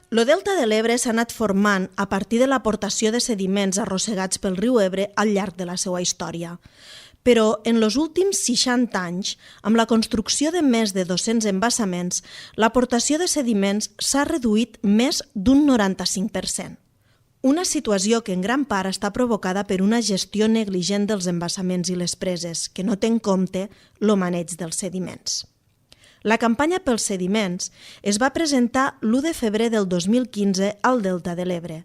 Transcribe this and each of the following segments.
Lo delta de l'Ebre s'ha anat formant a partir de l'aportació de sediments arrossegats pel riu Ebre al llarg de la seva història. Però en els últims 60 anys, amb la construcció de més de 200 embassaments, l'aportació de sediments s'ha reduït més d'un 95%. Una situació que en gran part està provocada per una gestió negligent dels embassaments i les preses, que no té en compte el maneig dels sediments. La campanya pels sediments es va presentar l'1 de febrer del 2015 al Delta de l'Ebre.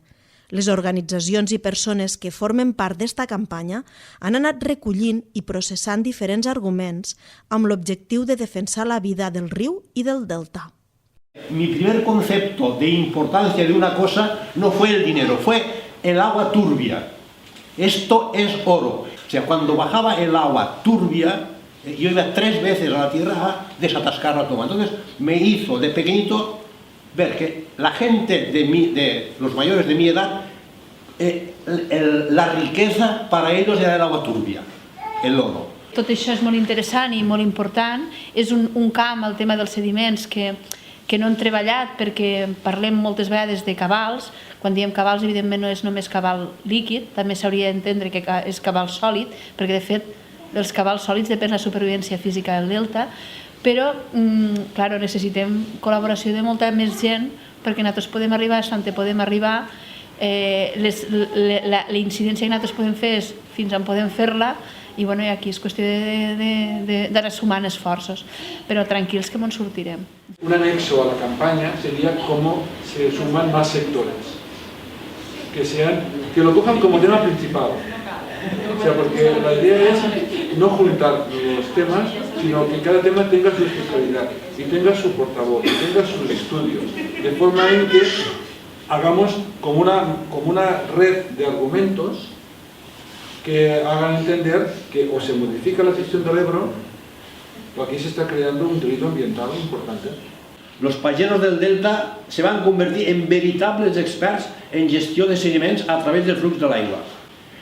Les organitzacions i persones que formen part d'esta campanya han anat recollint i processant diferents arguments amb l'objectiu de defensar la vida del riu i del delta. Mi primer concepto de importancia de una cosa no fue el dinero, fue el agua turbia. Esto es oro. O sea, cuando bajaba el agua turbia, yo iba 3 veces a la tierra a desatascar la toma. Entonces me hizo de pequeñito ver que la gente de los mayores de mi edad, la riqueza para ellos era el agua turbia, el oro. Tot això és molt interessant i molt important. És un camp, el tema dels sediments, que no hem treballat perquè parlem moltes vegades de cabals. Quan diem cabals, evidentment no és només cabal líquid, també s'hauria d'entendre que és cabal sòlid, perquè de fet dels cabals sòlids depèn la supervivència física del delta, però clar, necessitem col·laboració de molta més gent perquè nosaltres podem arribar a on podem arribar, la incidència que nosaltres podem fer és fins on podem fer-la, i aquí és qüestió d'anar sumant esforços, però tranquils que me'n sortirem. Un anexo a la campaña sería cómo se suman más sectores, que lo cojan como tema principal. O sea, porque la idea es no juntar los temas, sino que cada tema tenga su especialidad y tenga su portavoz, y tenga sus estudios, de forma en que hagamos como una red de argumentos que hagan entender que o se modifica la gestión del Ebro o aquí se está creando un delito ambiental importante. Los pagesos del delta se van convertir en veritables experts en gestió de sediments a través del flux de l'aigua.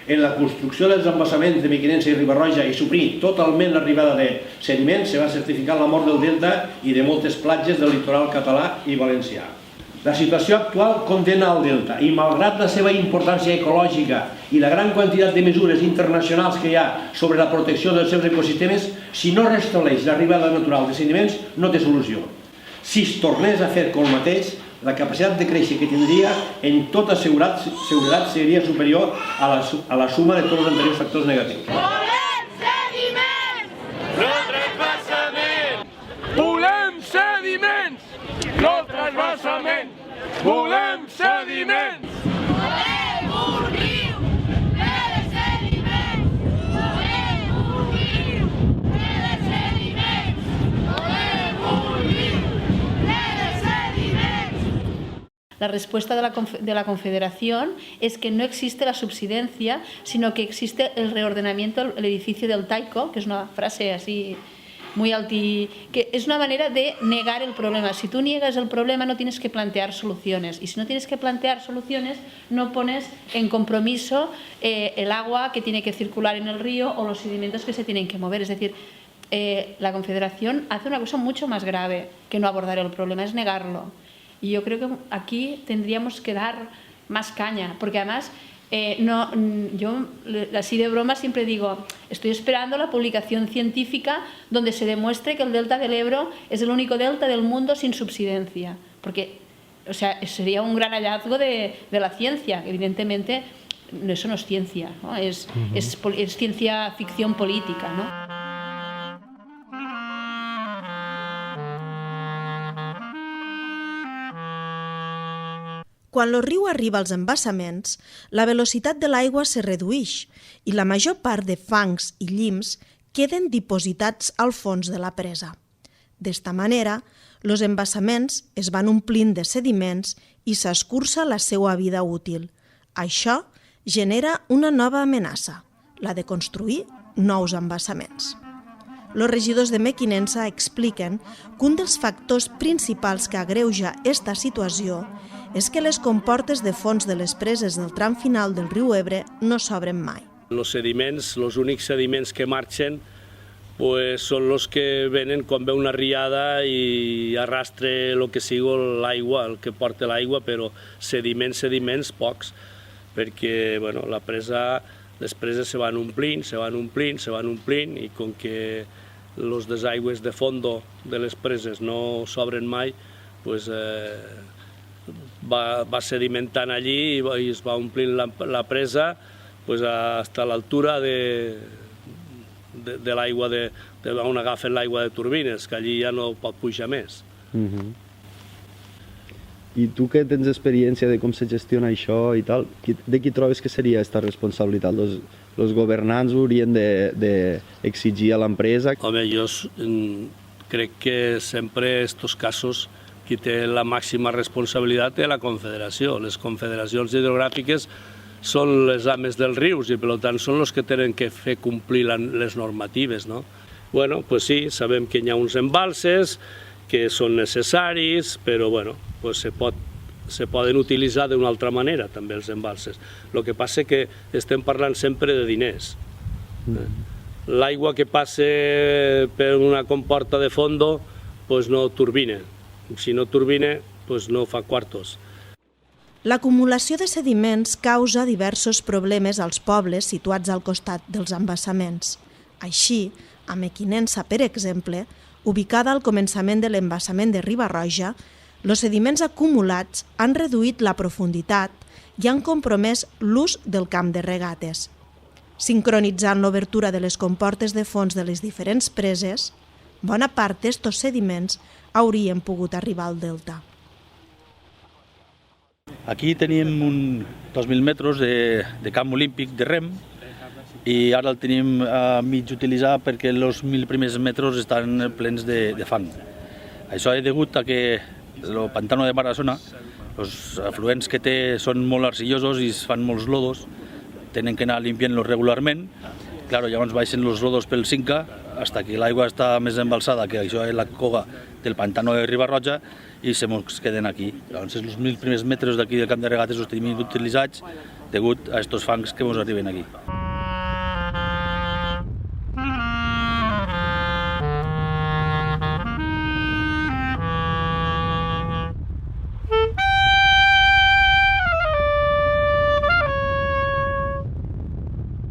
En la construcció dels embassaments de Mequinensa i Riba-roja i suplir totalment l'arribada de sediments se va certificar la mort del delta i de moltes platges del litoral català i valencià. La situació actual condena el delta i malgrat la seva importància ecològica i la gran quantitat de mesures internacionals que hi ha sobre la protecció dels seus ecosistemes, si no restableix l'arribada natural de sediments no té solució. Si es tornés a fer com el mateix, la capacitat de créixer que tindria en tota seguretat seria superior a la suma de tots els anteriors factors negatius. Volem sediments! No transvasament! Volem sediments! No transvasament! Volem sediments! Volem un riu ple de sediments! Volem un riu ple de sediments! Volem un riu ple de sediments! La respuesta de la Confederación es que no existe la subsidencia, sino que existe el reordenamiento del edificio del Taico, que es una frase así muy que es una manera de negar el problema. Si tú niegas el problema no tienes que plantear soluciones, y si no tienes que plantear soluciones no pones en compromiso el agua que tiene que circular en el río o los sedimentos que se tienen que mover. Es decir, la Confederación hace una cosa mucho más grave que no abordar el problema, es negarlo. Y yo creo que aquí tendríamos que dar más caña, porque además yo así de broma siempre digo, estoy esperando la publicación científica donde se demuestre que el delta del Ebro es el único delta del mundo sin subsidencia, porque sería un gran hallazgo de la ciencia. Evidentemente eso no es ciencia, ¿no? Es ciencia ficción política, ¿no? Quan el riu arriba als embassaments, la velocitat de l'aigua se redueix i la major part de fangs i llims queden dipositats al fons de la presa. D'esta manera, els embassaments es van omplint de sediments i s'escurça la seva vida útil. Això genera una nova amenaça, la de construir nous embassaments. Els regidors de Mequinensa expliquen que un dels factors principals que agreuja esta situació és que les comportes de fons de les preses del tram final del riu Ebre no s'obren mai. Els sediments, els únics sediments que marxen pues son los que venen quan ve una riada i arrastre el que sigui l'aigua, el que porta l'aigua, però sediments pocs, perquè bueno, les preses se van omplint, i com que els desaigües de fondo de les preses no s'obren mai, pues, va sedimentant allí i es va omplint la presa pues, hasta l'altura de l'aigua, on agafen l'aigua de turbines, que allí ja no pot pujar més. I tu que tens experiència de com se gestiona això i tal, de qui trobes que seria aquesta responsabilitat? Els governants haurien d'exigir a l'empresa? Home, jo crec que sempre en aquests casos qui té la màxima responsabilitat és la Confederació. Les confederacions hidrogràfiques són les ames dels rius i per tant són els que tenen que fer complir les normatives, no? Bueno, pues sí, sabem que hi ha uns embalses que són necessaris, però bueno, pues se poden utilitzar d'una altra manera també els embalses. El que passa és que estem parlant sempre de diners. L'aigua que passa per una comporta de fondo pues no turbina. Si no turbina, pues no fa quartos. L'acumulació de sediments causa diversos problemes als pobles situats al costat dels embassaments. Així, a Mequinensa, per exemple, ubicada al començament de l'embassament de Riba-roja, els sediments acumulats han reduït la profunditat i han compromès l'ús del camp de regates. Sincronitzant l'obertura de les comportes de fons de les diferents preses, bona part d'estos sediments haurien pogut arribar al delta. Aquí tenim 2.000 metres de camp olímpic de rem i ara el tenim a mig utilitzar perquè els 1.000 primers metres estan plens de fang. Això és degut a que el pantano de Barassona, els afluents que té són molt arcillosos i es fan molts lodos, tenen que anar limpiant-los regularment. Claro, llavors baixen els lodos pel Cinca fins que l'aigua està més embalsada, que això és la coga del pantano de Riba-roja, i se mos queden aquí. Llavors, els 1.000 primers metres d'aquí del camp de regates els tenim utilitzats degut a aquests fangs que ens arriben aquí.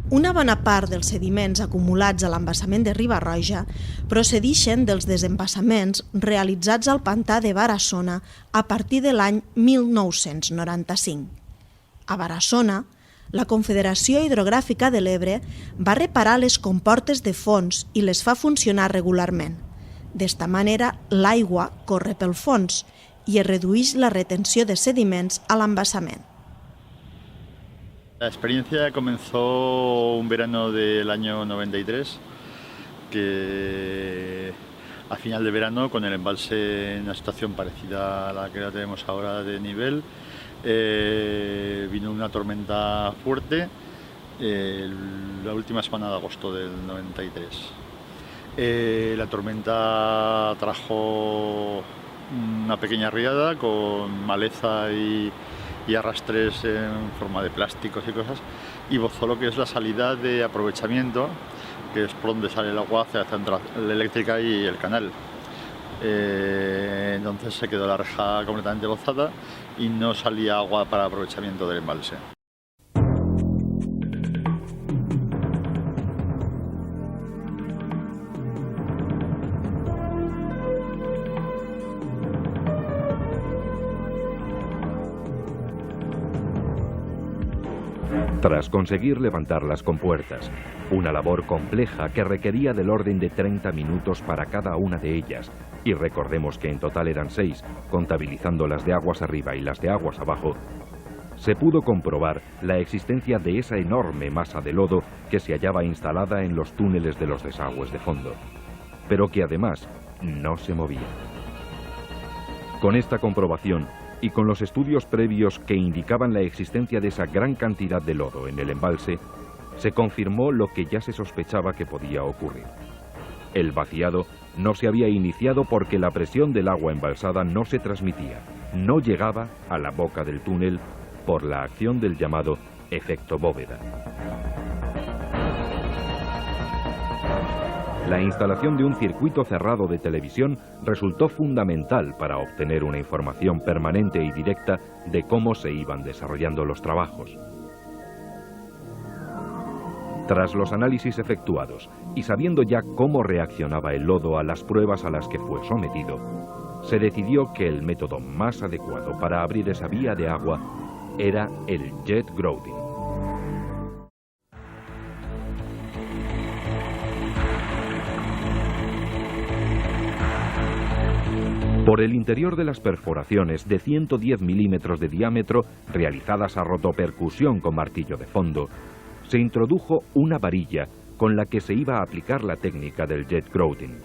Una bona part dels sediments acumulats a l'embassament de Riba-roja procedixen dels desembassaments realitzats al pantà de Barassona a partir de l'any 1995. A Barassona, la Confederació Hidrogràfica de l'Ebre va reparar les comportes de fons i les fa funcionar regularment. D'esta manera, l'aigua corre pel fons i es redueix la retenció de sediments a l'embassament. La experiencia comenzó un verano del año 93, que a final de verano, con el embalse en una situación parecida a la que la tenemos ahora de nivel, vino una tormenta fuerte la última semana de agosto del 93. La tormenta trajo una pequeña riada con maleza y arrastres en forma de plásticos y cosas, y bozó lo que es la salida de aprovechamiento, que es por donde sale el agua hacia la central eléctrica y el canal. Entonces se quedó la reja completamente bozada y no salía agua para aprovechamiento del embalse. Tras conseguir levantar las compuertas, una labor compleja que requería del orden de 30 minutos para cada una de ellas, y recordemos que en total eran 6, contabilizando las de aguas arriba y las de aguas abajo, se pudo comprobar la existencia de esa enorme masa de lodo que se hallaba instalada en los túneles de los desagües de fondo, pero que además no se movía. Con esta comprobación, y con los estudios previos que indicaban la existencia de esa gran cantidad de lodo en el embalse, se confirmó lo que ya se sospechaba que podía ocurrir. El vaciado no se había iniciado porque la presión del agua embalsada no se transmitía, no llegaba a la boca del túnel por la acción del llamado efecto bóveda. La instalación de un circuito cerrado de televisión resultó fundamental para obtener una información permanente y directa de cómo se iban desarrollando los trabajos. Tras los análisis efectuados y sabiendo ya cómo reaccionaba el lodo a las pruebas a las que fue sometido, se decidió que el método más adecuado para abrir esa vía de agua era el jet grouting. Por el interior de las perforaciones de 110 milímetros de diámetro, realizadas a rotopercusión con martillo de fondo, se introdujo una varilla con la que se iba a aplicar la técnica del jet grouting.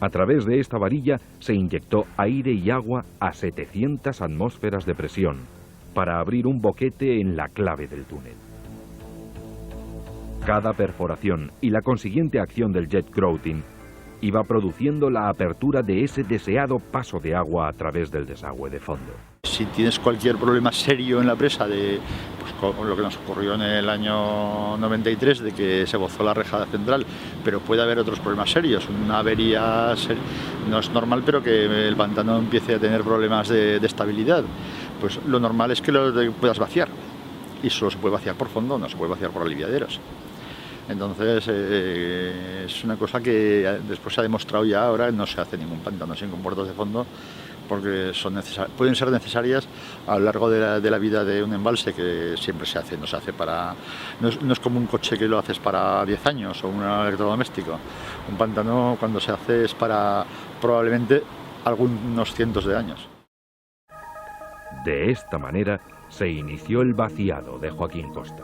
A través de esta varilla se inyectó aire y agua a 700 atmósferas de presión para abrir un boquete en la clave del túnel. Cada perforación y la consiguiente acción del jet grouting iba produciendo la apertura de ese deseado paso de agua a través del desagüe de fondo. Si tienes cualquier problema serio en la presa, pues lo que nos ocurrió en el año 93, de que se bozó la reja central, pero puede haber otros problemas serios. Una avería no es normal, pero que el pantano empiece a tener problemas de estabilidad. Pues lo normal es que lo puedas vaciar, y solo se puede vaciar por fondo, no se puede vaciar por aliviaderos. Entonces es una cosa que después se ha demostrado ya, ahora no se hace ningún pantano sin compuertas de fondo, porque pueden ser necesarias a lo largo de la vida de un embalse, que siempre se hace, no es como un coche que lo haces para 10 años o un electrodoméstico. Un pantano, cuando se hace, es para probablemente algunos cientos de años. De esta manera se inició el vaciado de Joaquín Costa.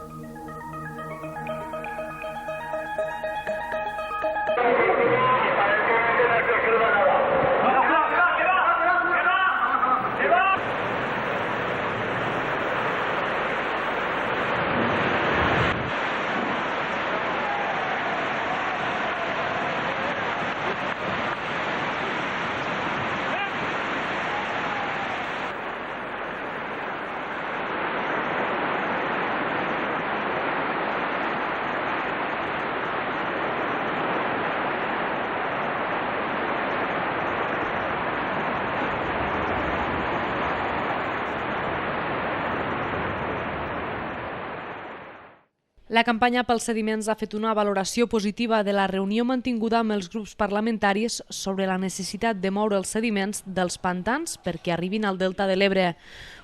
La campanya pels sediments ha fet una valoració positiva de la reunió mantinguda amb els grups parlamentaris sobre la necessitat de moure els sediments dels pantans perquè arribin al Delta de l'Ebre.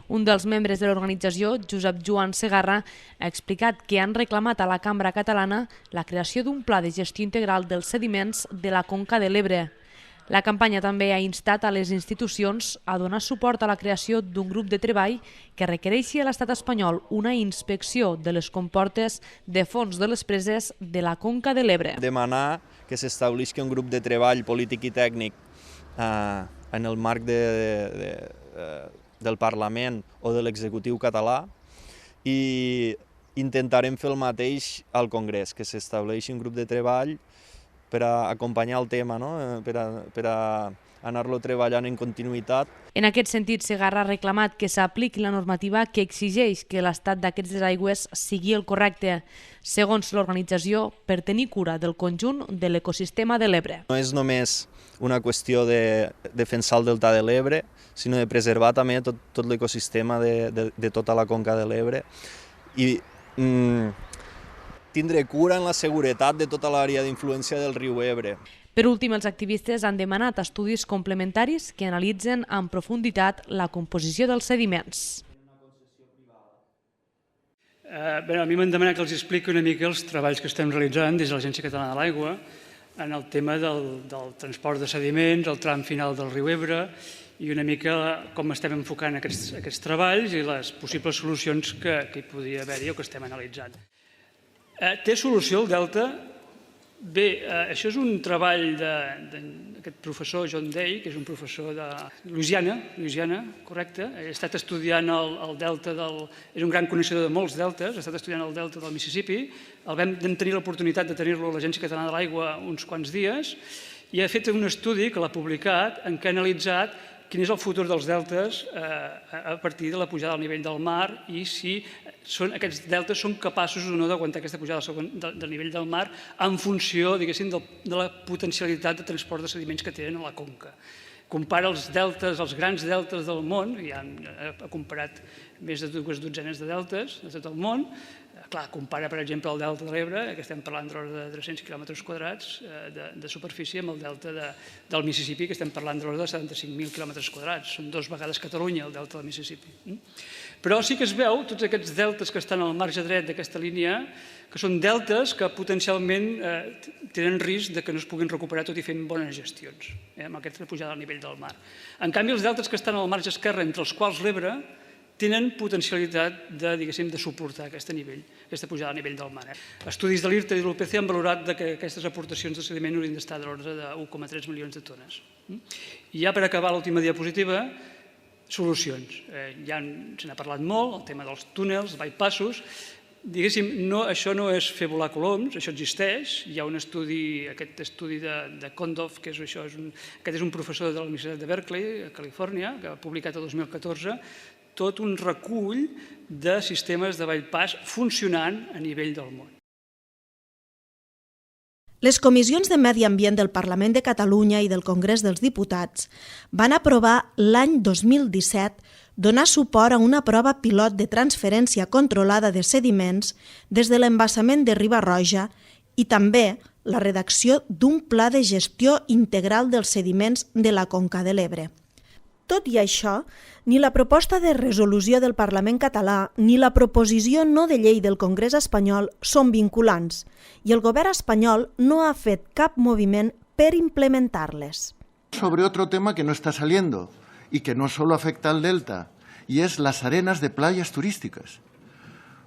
Un dels membres de l'organització, Josep Joan Segarra, ha explicat que han reclamat a la Cambra Catalana la creació d'un pla de gestió integral dels sediments de la conca de l'Ebre. La campanya també ha instat a les institucions a donar suport a la creació d'un grup de treball que requereixi a l'estat espanyol una inspecció de les comportes de fons de les preses de la conca de l'Ebre. Demanar que s'establisqui un grup de treball polític i tècnic en el marc del Parlament o de l'executiu català, i intentarem fer el mateix al Congrés, que s'estableixi un grup de treball per a acompanyar el tema, per a anar-lo treballant en continuïtat. En aquest sentit, Segarra ha reclamat que s'apliqui la normativa que exigeix que l'estat d'aquestes aigües sigui el correcte, segons l'organització, per tenir cura del conjunt de l'ecosistema de l'Ebre. No és només una qüestió de defensar el delta de l'Ebre, sinó de preservar també tot l'ecosistema de tota la conca de l'Ebre i tindre cura en la seguretat de tota l'àrea d'influència del riu Ebre. Per últim, els activistes han demanat estudis complementaris que analitzen en profunditat la composició dels sediments. A mi m'han demanat que els expliqui una mica els treballs que estem realitzant des de l'Agència Catalana de l'Aigua en el tema del transport de sediments, el tram final del riu Ebre, i una mica com estem enfocant aquests treballs i les possibles solucions que hi podia haver-hi o que estem analitzant. Té solució el Delta? Bé, això és un treball d'aquest professor John Day, que és un professor de Louisiana, correcte. Ha estat estudiant el delta és un gran coneixedor de molts deltes, ha estat estudiant el delta del Mississippi. Vam tenir l'oportunitat de tenir-lo a l'Agència Catalana de l'Aigua uns quants dies i ha fet un estudi que l'ha publicat en què ha analitzat quin és el futur dels deltes a partir de la pujada del nivell del mar i si aquests deltes són capaços o no d'aguantar aquesta pujada del nivell del mar en funció, diguéssim, de la potencialitat de transport de sediments que tenen a la conca. Compara els deltes, els grans deltes del món, ja ha comparat més de 2 dotzenes de deltes de tot el món. Clar, compara, per exemple, el delta de l'Ebre, que estem parlant d'ordre de 300 quilòmetres quadrats de superfície, amb el delta del Mississippi, que estem parlant d'ordre de 75.000 quilòmetres quadrats. Són 2 vegades Catalunya, el delta del Mississippi. Però sí que es veu, tots aquests deltes que estan al marge dret d'aquesta línia, que són deltes que potencialment tenen risc de que no es puguin recuperar tot i fent bones gestions, amb aquesta pujada al nivell del mar. En canvi, els deltes que estan al marge esquerre, entre els quals l'Ebre, tenen potencialitat de suportar aquest nivell, aquesta pujada a nivell del mar. Estudis de l'IRTA i de l'UPC han valorat que aquestes aportacions de sediment haurien d'estar de l'ordre de 1,3 milions de tones. I ja per acabar l'última diapositiva, solucions. Se n'ha parlat molt, el tema dels túnels, bypassos. Diguéssim, això no és fer volar coloms, això existeix. Hi ha un estudi, aquest estudi de Kondoff, que aquest és un professor de la Universitat de Berkeley, a Califòrnia, que ha publicat el 2014, tot un recull de sistemes de bypass funcionant a nivell del món. Les comissions de Medi Ambient del Parlament de Catalunya i del Congrés dels Diputats van aprovar l'any 2017 donar suport a una prova pilot de transferència controlada de sediments des de l'embassament de Riba-roja i també la redacció d'un pla de gestió integral dels sediments de la Conca de l'Ebre. Tot i això, ni la proposta de resolució del Parlament català ni la proposició no de llei del Congrés espanyol són vinculants i el govern espanyol no ha fet cap moviment per implementar-les. Sobre otro tema que no está saliendo y que no solo afecta al delta, y es las arenas de playas turísticas.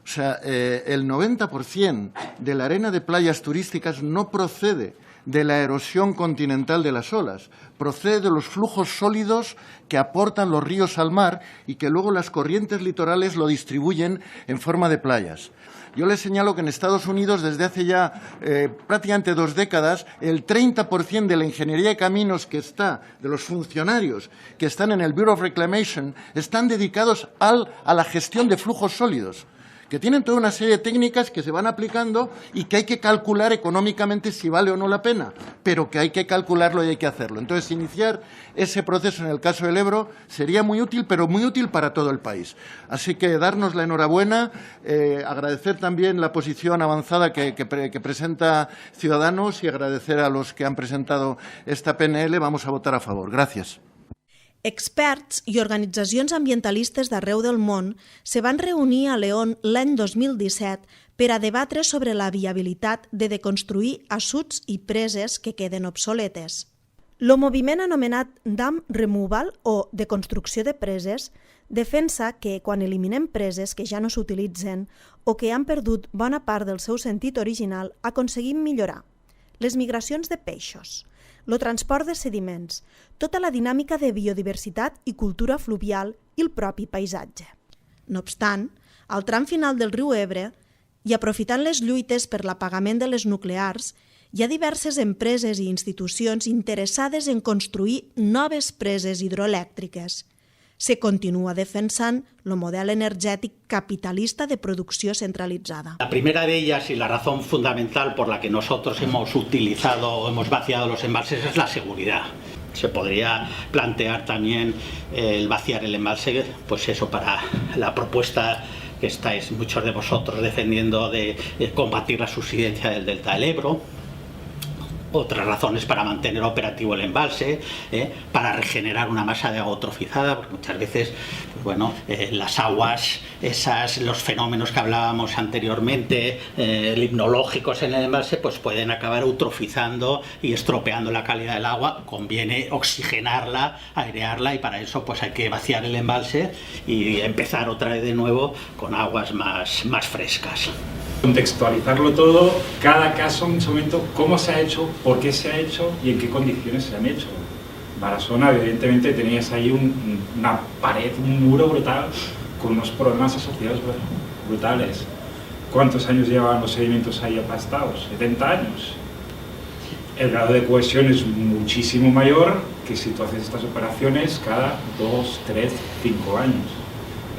O sea, el 90% de la arena de playas turísticas no procede de la erosión continental de las olas, procede de los flujos sólidos que aportan los ríos al mar y que luego las corrientes litorales lo distribuyen en forma de playas. Yo les señalo que en Estados Unidos, desde hace ya prácticamente 2 décadas, el 30% de la ingeniería de caminos que está, de los funcionarios que están en el Bureau of Reclamation, están dedicados a la gestión de flujos sólidos, que tienen toda una serie de técnicas que se van aplicando y que hay que calcular económicamente si vale o no la pena, pero que hay que calcularlo y hay que hacerlo. Entonces, iniciar ese proceso en el caso del Ebro sería muy útil, pero muy útil para todo el país. Así que darnos la enhorabuena, agradecer también la posición avanzada que presenta Ciudadanos y agradecer a los que han presentado esta PNL. Vamos a votar a favor. Gracias. Experts i organitzacions ambientalistes d'arreu del món se van reunir a León l'any 2017 per a debatre sobre la viabilitat de deconstruir assuts i preses que queden obsoletes. El moviment anomenat Dam Removal o deconstrucció de preses defensa que quan eliminem preses que ja no s'utilitzen o que han perdut bona part del seu sentit original aconseguim millorar les migracions de peixos, el transport de sediments, tota la dinàmica de biodiversitat i cultura fluvial i el propi paisatge. No obstant, al tram final del riu Ebre, i aprofitant les lluites per l'apagament de les nuclears, hi ha diverses empreses i institucions interessades en construir noves preses hidroelèctriques. Se continúa defensant el model energétic capitalista de producción centralizada. La primera de ellas y la razón fundamental por la que nosotros hemos utilizado o hemos vaciado los embalses es la seguridad. Se podría plantear también el vaciar el embalse, pues eso, para la propuesta que estáis muchos de vosotros defendiendo de combatir la subsidencia del delta del Ebro. Otras razones para mantener operativo el embalse, para regenerar una masa de agua eutrofizada, porque muchas veces, pues bueno, las aguas, los fenómenos que hablábamos anteriormente, limnológicos en el embalse, pues pueden acabar eutrofizando y estropeando la calidad del agua. Conviene oxigenarla, airearla, y para eso pues hay que vaciar el embalse y empezar otra vez de nuevo con aguas más frescas. Contextualizarlo todo, cada caso en su momento, cómo se ha hecho, por qué se ha hecho y en qué condiciones se han hecho. Barasona, evidentemente, tenías ahí una pared, un muro brutal con unos problemas asociados brutales. ¿Cuántos años llevaban los sedimentos ahí aplastados? 70 años. El grado de cohesión es muchísimo mayor que si tú haces estas operaciones cada 2, 3, 5 años.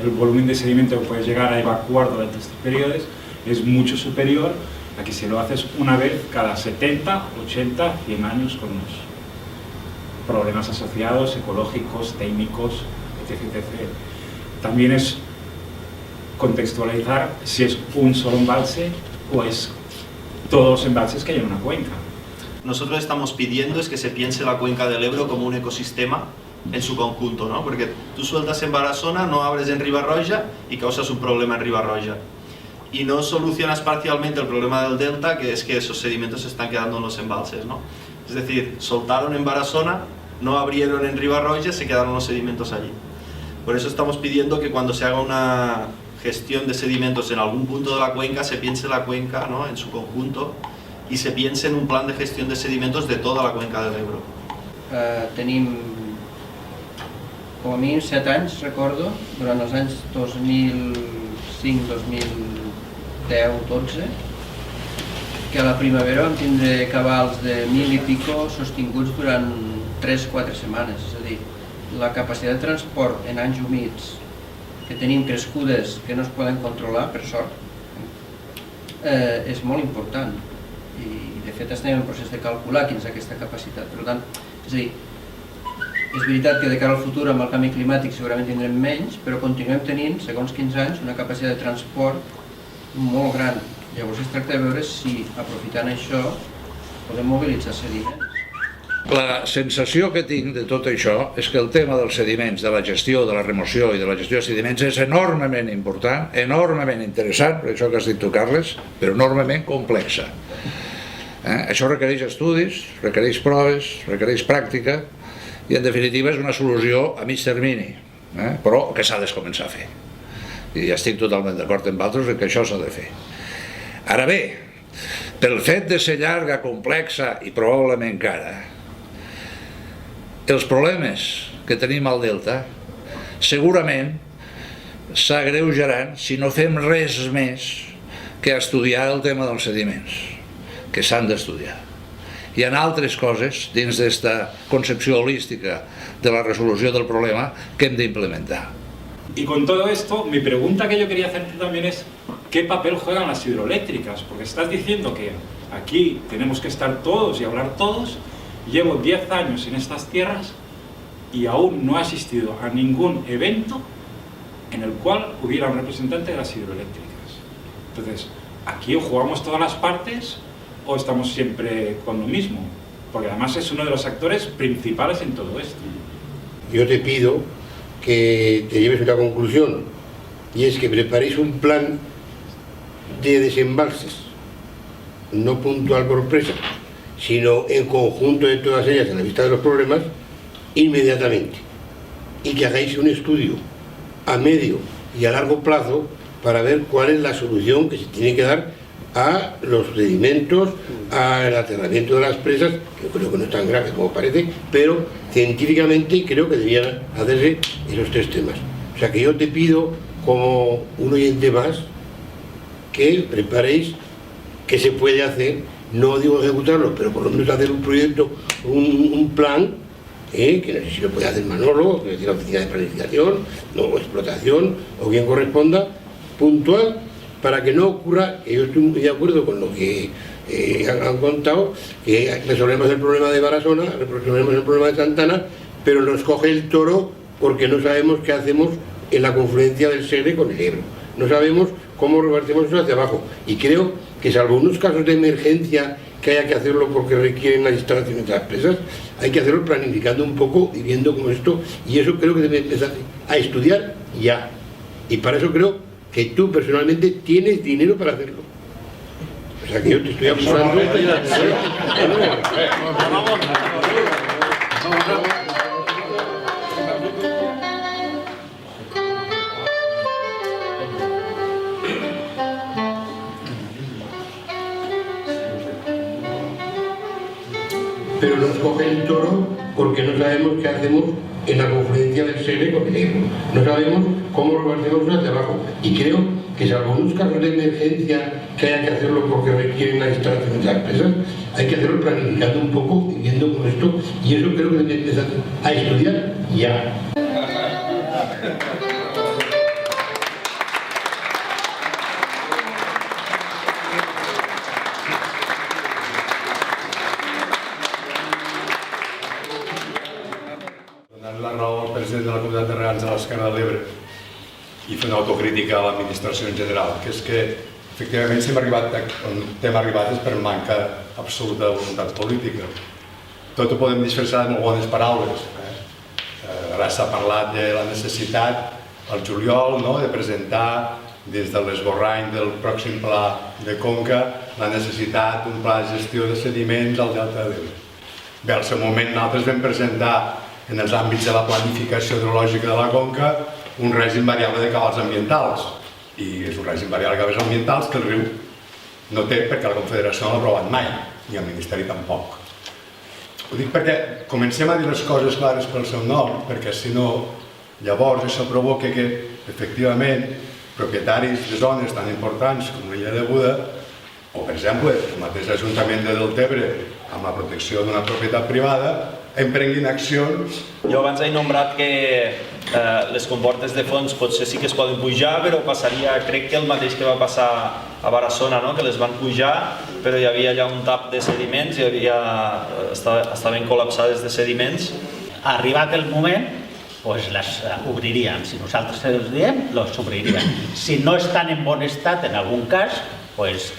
El volumen de sedimento que puedes llegar a evacuar durante estos periodos es mucho superior a que si lo haces una vez cada 70, 80, 100 años con los problemas asociados, ecológicos, técnicos, etc. También es contextualizar si es un solo embalse o es todos los embalses que hay en una cuenca. Nosotros estamos pidiendo es que se piense la cuenca del Ebro como un ecosistema en su conjunto, ¿no? Porque tú sueltas en Barasona, no abres en Ribarroja y causas un problema en Ribarroja. Y no solucionas parcialmente el problema del delta, que es que esos sedimentos se están quedando en los embalses, ¿no? Es decir, soltaron en Barasona, no abrieron en Ribarroja, se quedaron los sedimentos allí. Por eso estamos pidiendo que cuando se haga una gestión de sedimentos en algún punto de la cuenca, se piense la cuenca, ¿no?, en su conjunto i se piensa en un plan de gestió de sedimentos de tota la cuenca de l'Ebro. Tenim com a mínim 7 anys, recordo, durant els anys 2005, 2010, 12, que a la primavera vam tindre cabals de 1.000 i pico sostinguts durant 3-4 setmanes. És a dir, la capacitat de transport en anys humits que tenim crescudes que no es poden controlar, per sort, és molt important. I de fet estem en el procés de calcular quina és aquesta capacitat. Per tant, és a dir, és veritat que de cara al futur amb el canvi climàtic segurament tindrem menys, però continuem tenint, segons quins anys, una capacitat de transport molt gran. Llavors es tracta de veure si, aprofitant això, podem mobilitzar sediments. La sensació que tinc de tot això és que el tema dels sediments, de la gestió, de la remoció i de la gestió de sediments és enormement important, enormement interessant, per això que has dit tu, Carles, però enormement complexa. Això requereix estudis, requereix proves, requereix pràctica i en definitiva és una solució a mig termini, però que s'ha de començar a fer. I estic totalment d'acord amb altres que això s'ha de fer. Ara bé, pel fet de ser llarga, complexa i probablement cara, els problemes que tenim al delta segurament s'agreujaran si no fem res més que estudiar el tema dels sediments, que s'han d'estudiar. Hi ha altres coses dins d'esta concepció holística de la resolució del problema que hem d'implementar. Y con todo esto, mi pregunta que yo quería hacerte también es ¿qué papel juegan las hidroeléctricas? Porque estás diciendo que aquí tenemos que estar todos y hablar todos. Llevo 10 años en estas tierras y aún no he asistido a ningún evento en el cual hubiera un representante de las hidroeléctricas. Entonces, ¿aquí o jugamos todas las partes o estamos siempre con lo mismo? Porque además es uno de los actores principales en todo esto. Yo te pido que te lleves una conclusión, y es que preparéis un plan de desembalses, no puntual por empresa, sino en conjunto de todas ellas a la vista de los problemas, inmediatamente. Y que hagáis un estudio a medio y a largo plazo para ver cuál es la solución que se tiene que dar a los sedimentos, al aterramiento de las presas, que creo que no es tan grave como parece, pero científicamente creo que debían hacerse esos 3 temas. O sea que yo te pido, como un oyente más, que preparéis qué se puede hacer, no digo ejecutarlo, pero por lo menos hacer un proyecto, un plan, que no sé si lo puede hacer Manolo, que es la oficina de planificación, o explotación, o quien corresponda, puntual, para que no ocurra, que yo estoy muy de acuerdo con lo que han contado, que resolvemos el problema de Barasona, resolvemos el problema de Santana, pero nos coge el toro porque no sabemos qué hacemos en la confluencia del Segre con el Ebro. No sabemos cómo repartimos eso hacia abajo. Y creo que salvo unos casos de emergencia que haya que hacerlo porque requieren las instalaciones de las presas, hay que hacerlo planificando un poco y viendo cómo esto, y eso creo que debe empezar a estudiar ya. Y para eso creo que tú personalmente tienes dinero para hacerlo. O sea que yo te estoy acusando. Pero nos coge el toro porque no sabemos qué hacemos en la confluencia del Segre con el Ebro. No sabemos cómo lo hacemos hacia abajo. Y creo que salvo unos casos de emergencia que haya que hacerlo porque requieren las instalaciones de las empresas, hay que hacerlo planificando un poco y viendo con esto, y eso creo que hay que empezar a estudiar ya. Donant la raó al president de la Comunitat de Regants de l'Esquerra de l'Ebre i fer una autocrítica a l'administració en general, que és que efectivament si hem arribat és per manca absoluta de voluntat política. Tot ho podem disfressar de molt bones paraules. Ara s'ha parlat de la necessitat al juliol de presentar des de l'esborrany del pròxim pla de Conca la necessitat d'un pla de gestió de sediments al Delta de l'Ebre. Bé, al seu moment nosaltres vam presentar en els àmbits de la planificació hidrològica de la Conca un règim variable de cabals ambientals, i és un règim variable de cabals ambientals que el riu no té perquè la Confederació no l'ha aprovat mai, ni el Ministeri tampoc. Ho dic perquè comencem a dir les coses clares pel seu nom, perquè si no, llavors això provoca que, efectivament, propietaris de zones tan importants com l'illa de Buda, o per exemple, el mateix Ajuntament de Deltebre, amb la protecció d'una propietat privada, emprenguin accions. Jo abans he nombrat que les comportes de fons potser sí que es poden pujar, però passaria, crec que el mateix que va passar a Barassona, que les van pujar, però hi havia allà un tap de sediments, estaven col·lapsades de sediments. Arribat el moment, les obriríem. Si nosaltres els diem, les obriríem. Si no estan en bon estat, en algun cas,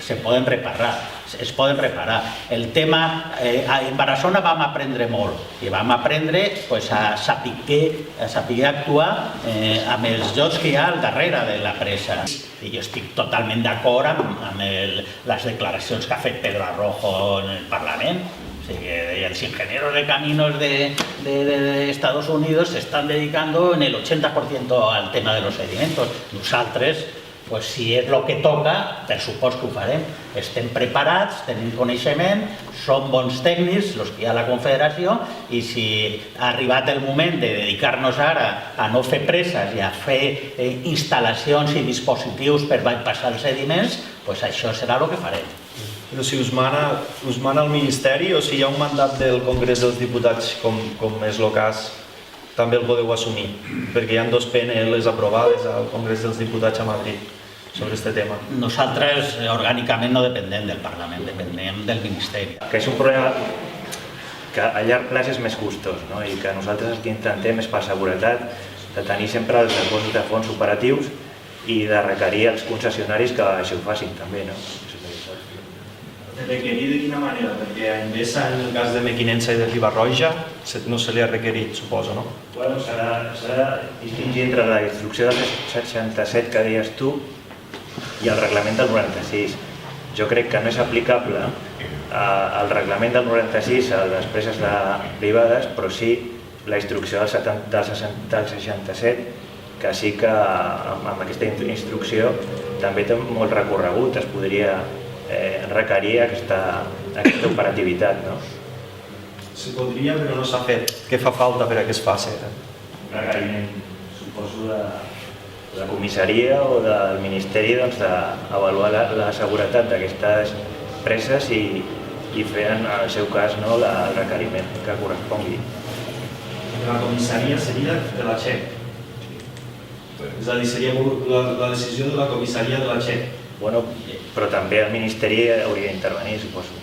se poden reparar. Es poden reparar. El tema, en Barassona vam aprendre molt i vam aprendre a saber actuar amb els llocs que hi ha al darrere de la presa. Jo estic totalment d'acord amb les declaracions que ha fet Pedro Arrojo en el Parlament. Els ingenieros de caminos de Estados Unidos se están dedicando en el 80% al tema de los sedimentos. Nosaltres, si és el que toca, per supost que ho farem. Estem preparats, tenim coneixement, som bons tècnics, els que hi ha a la Confederació, i si ha arribat el moment de dedicar-nos ara a no fer preses i a fer instal·lacions i dispositius per passar els sediments, això serà el que farem. Però si us mana el Ministeri o si hi ha un mandat del Congrés dels Diputats, com és el cas, també el podeu assumir, perquè hi ha 2 PNLs aprovades al Congrés dels Diputats a Madrid sobre aquest tema. Nosaltres orgànicament no dependem del Parlament, dependem del Ministeri. Que és un problema que a llarg plaç és més costós, i que nosaltres el que intentem és per seguretat de tenir sempre els depòsits de fons operatius i de requerir als concessionaris que això ho facin també. Requerir de quina manera? Perquè a Endesa, en el cas de Mequinensa i de Riba-roja, no se li ha requerit, suposo, no? S'ha de distingir entre la instrucció del 67 que deies tu i el reglament del 96. Jo crec que no és aplicable al reglament del 96 a les preses privades, però sí la instrucció del 67, que sí que amb aquesta instrucció també té molt recorregut, es podria requerir aquesta operativitat. Se podria, però no s'ha fet. Què fa falta per a que es faci? Requeriment, suposo, de la comissaria o del Ministeri d'avaluar la seguretat d'aquestes preses i fer, en el seu cas, el requeriment que correspongui. La comissaria seria de la Che. És a dir, seria la decisió de la comissaria de la Che. Però també el Ministeri hauria d'intervenir, suposo.